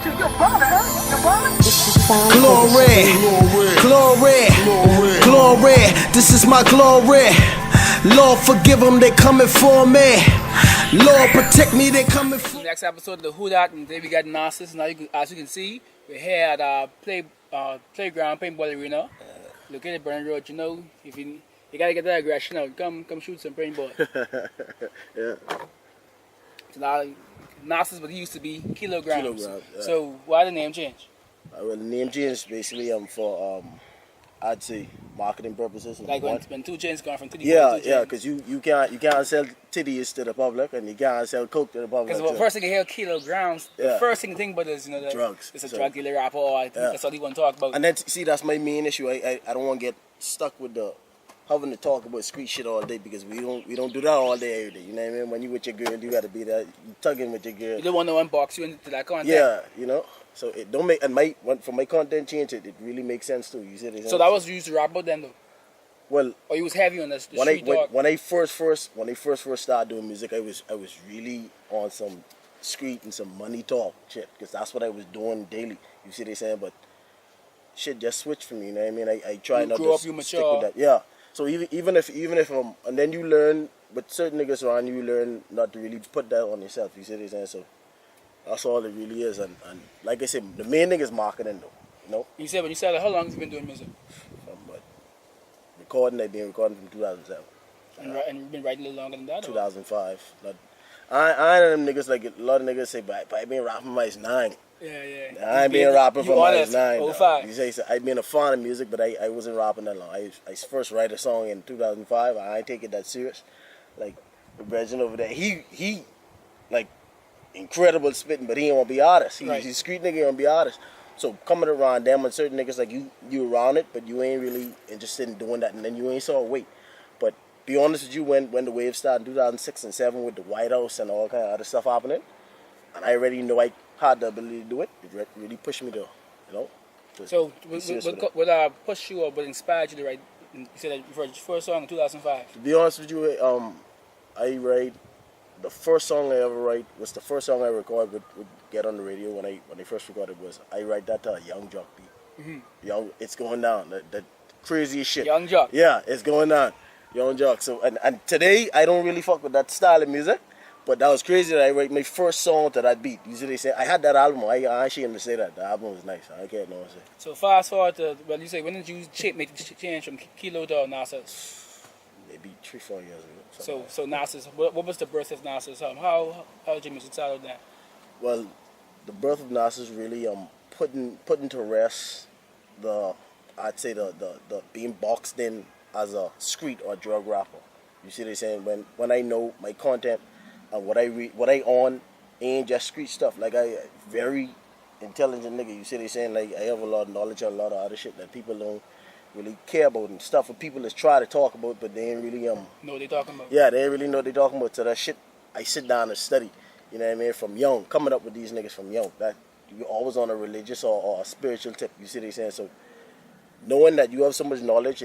Glory, glory, glory, this is my glory. Lord forgive them, they coming for me. Lord protect me, they coming for me. Next episode of the Who Dat, and today we got Nassus. Now as you can see, we're here at playground, paintball arena, located at Burn Road. You know, if you gotta get that aggression out, come shoot some paintball. Yeah. So now Nassus, but he used to be kilograms. Yeah. So why the name change? Well, the name change basically for I'd say marketing purposes. Like when 2 Chainz gone from titty. Yeah, because you can't sell titties to the public and you can't sell coke to the public. Because the first thing you hear kilograms, the first thing you think about is drugs. It's a drug dealer rapper, or I think that's all he want to talk about. And then see, that's my main issue. I don't want to get stuck with having to talk about street shit all day, because we don't do that all day every day. You know what I mean? When you with your girl, you got to be that you tugging with your girl. You don't want to unbox you into that content. Yeah, you know. So it don't make, and for my content change, it really makes sense too. You see what I'm saying? So that was used to rap about then though. Well, or you was heavy on the street talk. When I first started doing music, I was really on some street and some money talk shit, because that's what I was doing daily. You see what I'm saying? But shit just switched for me. You know what I mean? I try not to stick with that. Yeah. So even if and then you learn with certain niggas around you, learn not to really put that on yourself. You see what I'm saying? So that's all it really is. And like I said, the main thing is marketing though. You know? You said when you started, how long have you been doing music? I've been recording from 2007. And you've been writing a little longer than that? 2005. I ain't them niggas like a lot of niggas say, but I been rapping my 9. Yeah. I ain't been rapping from my 9. 05. You say I've been a fan of music, but I wasn't rapping that long. I first write a song in 2005. I ain't take it that serious. Like the Brethren over there, he like incredible spitting, but he ain't want to be artist. He's a street nigga, he want to be artist. So coming around them and certain niggas like you around it, but you ain't really interested in doing that, and then you ain't saw a weight. But be honest with you, when the wave started in 2006 and 2007 with the White House and all kind of other stuff happening, and I already know I had the ability to do it, it really pushed me to, you know. So what pushed you or what inspired you to write? You said that for your first song in 2005. To be honest with you, I write. The first song I ever write was the first song I recorded would get on the radio when I first recorded was I write that to a Young Jock beat. Mm-hmm. It's going down. That craziest shit. Young Jock. Yeah, it's going down. Young Jock. So and today I don't really fuck with that style of music, but that was crazy that I write my first song to that beat. Usually they say I had that album. I ashamed to say that the album was nice. I can't know what to say. So fast forward to you say when did you make the change from Kilo to Nassus? Maybe 3-4 years ago. So Nassus, what was the birth of Nassus? How did your music start that? Well, the birth of Nassus really putting to rest I'd say the being boxed in as a street or drug rapper. You see what I'm saying? When I know my content and what I own ain't just street stuff. Like I very intelligent nigga. You see what I'm saying? Like I have a lot of knowledge on a lot of other shit that people don't really care about, and stuff for people that try to talk about, but they ain't really know what they talking about. Yeah, they ain't really know what they talking about. So that shit, I sit down and study. You know what I mean? From young, coming up with these niggas from young. That you always on a religious or a spiritual tip. You see what I'm saying? So knowing that you have so much knowledge,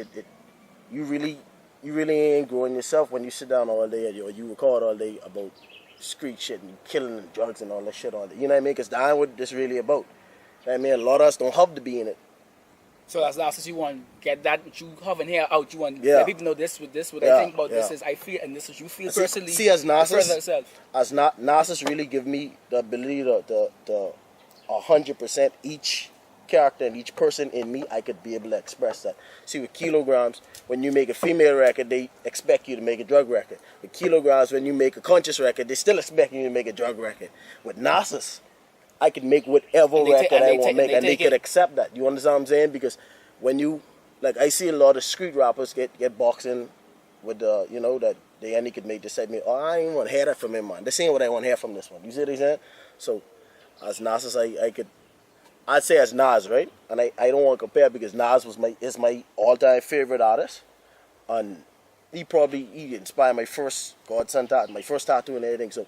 you really ain't growing yourself when you sit down all day or you record all day about street shit and killing and drugs and all that shit all day. You know what I mean? Because that's what this really about. You know what I mean? A lot of us don't have to be in it. So that's Nassus, you want to get that what you have in here out. You want to let people know this what I think about this is I feel, and this is you feel personally. See, as Nassus really give me the ability to 100% each character and each person in me, I could be able to express that. See, with Kilograms, when you make a female record, they expect you to make a drug record. With Kilograms, when you make a conscious record, they still expect you to make a drug record. With Nassus, I can make whatever record I want to make, and they could accept that. You understand what I'm saying? Because when you, like, I see a lot of street rappers get boxing with the, you know, that they only could make this type of me. Oh, I ain't want to hear that from him, man. This ain't what I want to hear from this one. You see what I'm saying? So, as Nassus, I'd say as Nas, right? And I don't want to compare because Nas is my all-time favorite artist, and he inspired my first godson tattoo, my first tattoo and everything. So,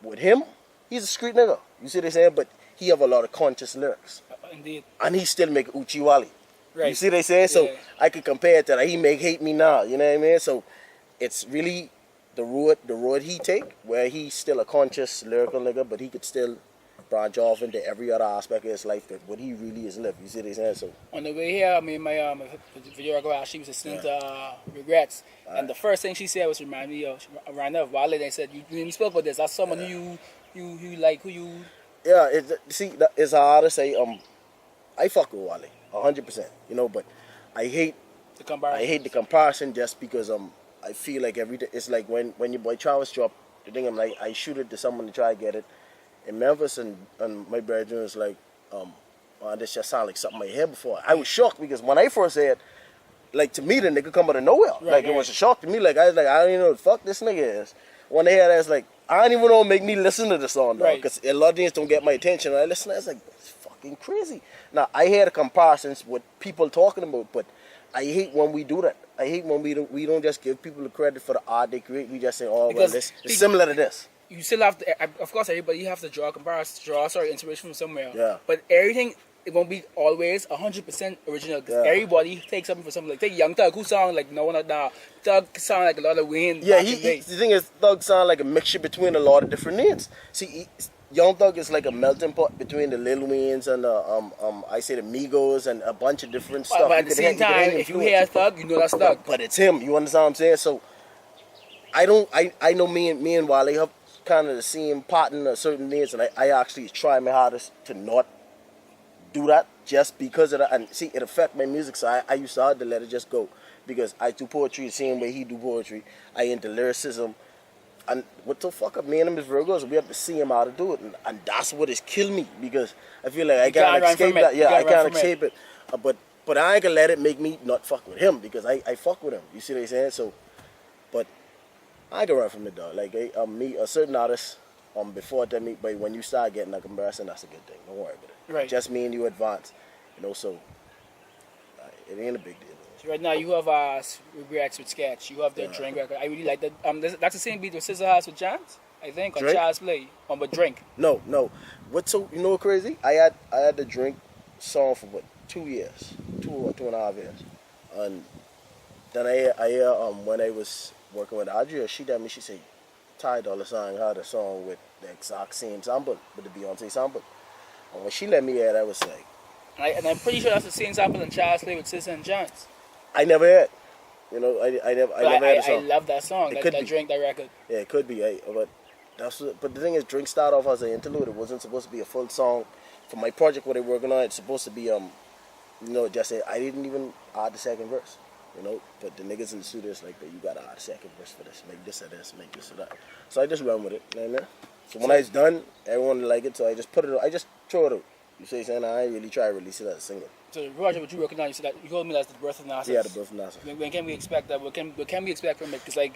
with him, he's a street nigga. You see what I'm saying? But he have a lot of conscious lyrics. Indeed. And he still make Uchiwali. Right. You see what I'm saying? So I could compare it to that. He make Hate Me Now. You know what I mean? So it's really the road he take, where he's still a conscious lyrical nigga, but he could still branch off into every other aspect of his life that what he really is living. You see what I'm saying? So On the way here, I mean, my videographer, she was listening to Regrets, and the first thing she said was remind of Wale. They said, you spoke about this. That's someone who you like, who you... yeah, it's hard to say. I fuck with Wale 100%, you know, but I hate the comparison just because I feel like it's like when your boy Travis dropped the thing, I'm like, I shoot it to someone to try to get it in Memphis, and my brother was like, this just sound like something I heard before. I was shocked because when I first heard, like, to me the nigga come out of nowhere. It was a shock to me. Like, I was like, I don't even know what the fuck this nigga is. When I heard that, it's like, I don't even know what make me listen to the song, dog, because a lot of things don't get my attention. And I listen, I was like, it's fucking crazy. Now, I hear the comparisons with people talking about, but I hate when we do that. I hate when we don't just give people the credit for the art they create. We just say, oh, well, this is similar to this. You still have to, of course, everybody have to draw inspiration from somewhere. Yeah. But everything, it won't be always 100% original. Because everybody takes something from something. Like, take Young Thug, who sound like no one at all. Thug sound like a lot of Wayne. Yeah, the thing is, Thug sound like a mixture between a lot of different names. See, Young Thug is like a melting pot between the Lil Waynes and I say the Migos and a bunch of different stuff. But at the same time, if you hear Thug, you know that's Thug. But it's him. You understand what I'm saying? So I know me and Wale have kind of the same pattern of certain things, and I actually try my hardest to not do that just because of that. And see, it affect my music, so I used to hard to let it just go because I do poetry the same way he do poetry. I into lyricism. And what the fuck up, me and him is Virgos, we have to see him how to do it, and that's what is killing me because I feel like I can't escape that. Yeah, I can't escape it. But I ain't gonna let it make me not fuck with him because I fuck with him. You see what I'm saying? So, but I can run from it, dog. Like me, a certain artist, before that me, but when you start getting that comparison, that's a good thing. Don't worry about it. Right. Just me and you advance, you know. So it ain't a big deal. So right now you have Regrets with Sketch. You have the Drink record. I really like that. That's the same beat with Scissor House with Chance, I think, on Child's Play. But Drink. No. What? So you know what crazy? I had the Drink song for what, 2 years, 2.5 years, and then I when I was working with Adria, she told me, she said, Ty Dolla $ign had a song with the exact same sample, with the Beyonce sample. And when she let me hear it, I was like, and I'm pretty sure that's the same sample in Child's Play with Scissor and Chance. I never heard. You know, I never heard the song. I love that song. It could be. Drink, that record. Yeah, it could be. But the thing is, Drink started off as an interlude. It wasn't supposed to be a full song. For my project, what they're working on, it's supposed to be you know, just say I didn't even add the second verse. You know, but the niggas in the studio is like, you gotta add a second verse for this, make this or this, make this or that. So I just run with it, you know what I mean? So when it's done, everyone like it, so I just throw it out. You see what I'm saying? I ain't really try to release it as a single. So the project what you working on, you said that you told me that's the Birth of Nassus. Yeah, the Birth of Nassus. When can we expect that? What can we expect from it? Because like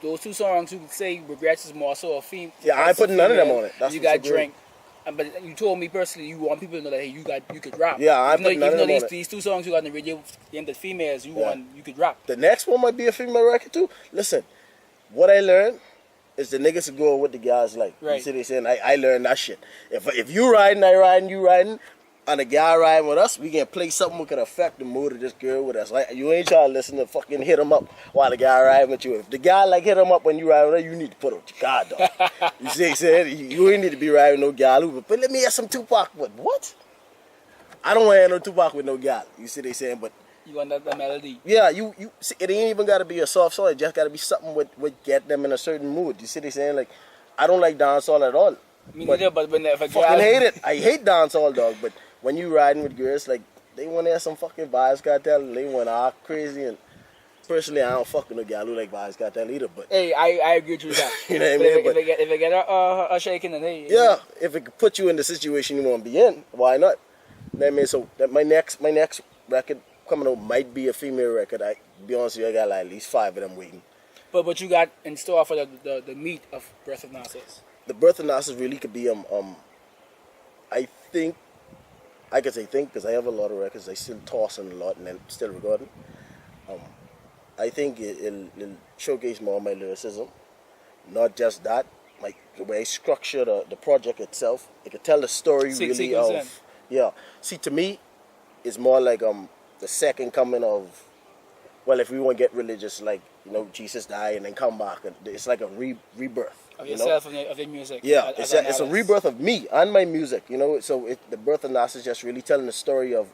those two songs, you could say Regrets is more so a theme. Yeah, I ain't putting none of them on it. That's you got Drink. But you told me personally you want people to know that hey, you could rap. Yeah, I put none of them on it. These two songs you got on the radio aimed at females, you could rap. The next one might be a female record too. Listen, what I learned is the niggas to go with the guys like. Right. You see what they saying? I learned that shit. If you riding, I riding, you riding, and a guy riding with us, we can play something that can affect the mood of this girl with us. Like you ain't trying to listen to fucking hit him up while the guy riding with you. If the guy like hit him up when you ride with her, you need to put up your guard, dog. You see what I'm saying? You ain't need to be riding with no gal who, but let me hear some Tupac with what? I don't want to hear no Tupac with no gal. You see what they saying? But you want that melody. Yeah, you see, it ain't even gotta be a soft song, it just gotta be something with get them in a certain mood. You see what they saying? Like I don't like dancehall at all. Me neither, but when if a girl fucking hate it. I hate dancehall, dog, but when you riding with girls, like, they want to hear some fucking Vibes Cartel, and they want to act crazy, and personally, I don't fuck with no gal who like Vibes Cartel either, but... Hey, I agree with you with that. You know what I mean? If they get a shaking, then hey... Yeah, if it could put you in the situation you want to be in, why not? You know what I mean? So, my next record coming out might be a female record. I be honest with you, I got like at least 5 of them waiting. But you got in store for the meat of Birth of Nassus. The Birth of Nassus really could be, I think, I could say because I have a lot of records. I still tossing a lot and then still recording. I think it'll showcase more of my lyricism. Not just that, like the way I structure the project itself. It could tell the story really of... Yeah. See, to me, it's more like the second coming of... Well, if we want to get religious, like, you know, Jesus died and then come back. It's like a rebirth. Of you know? yourself, of your music. Yeah, as it's a artist. rebirth of me and my music, you know. So the birth of Nassus is just really telling the story of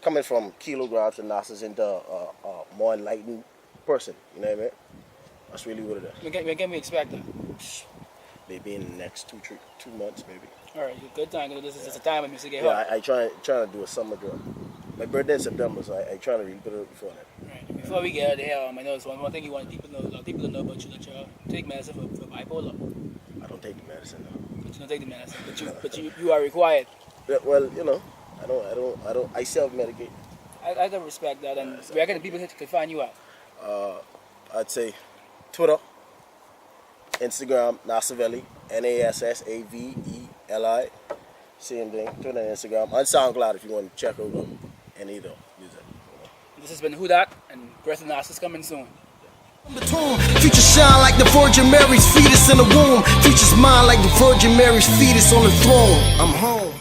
coming from kilograms and Nassus into a more enlightened person. You know what I mean? That's really what it is. When can we expect that? Maybe in the next 2 months, maybe. All right, good time. This is the time when music get Yeah, hot. I try to do a summer drop. My birthday in September, so I try to really put it up before that. Right. Before we get out of here, I know it's one thing you want people to know about you, that you take medicine for bipolar. I don't take the medicine now. But you don't take the medicine. But you are required. Yeah, well, you know, I self-medicate. I can respect that. And where can people can find you at? I'd say Twitter, Instagram, Nassavelli, Nassaveli. Same thing, Twitter and Instagram. On SoundCloud if you want to check out any of the music. This has been Who Dat, and Breath of Nassus coming soon. Future shine like the Virgin Mary's fetus in the womb. Future's mine like the Virgin Mary's fetus on the throne. I'm home.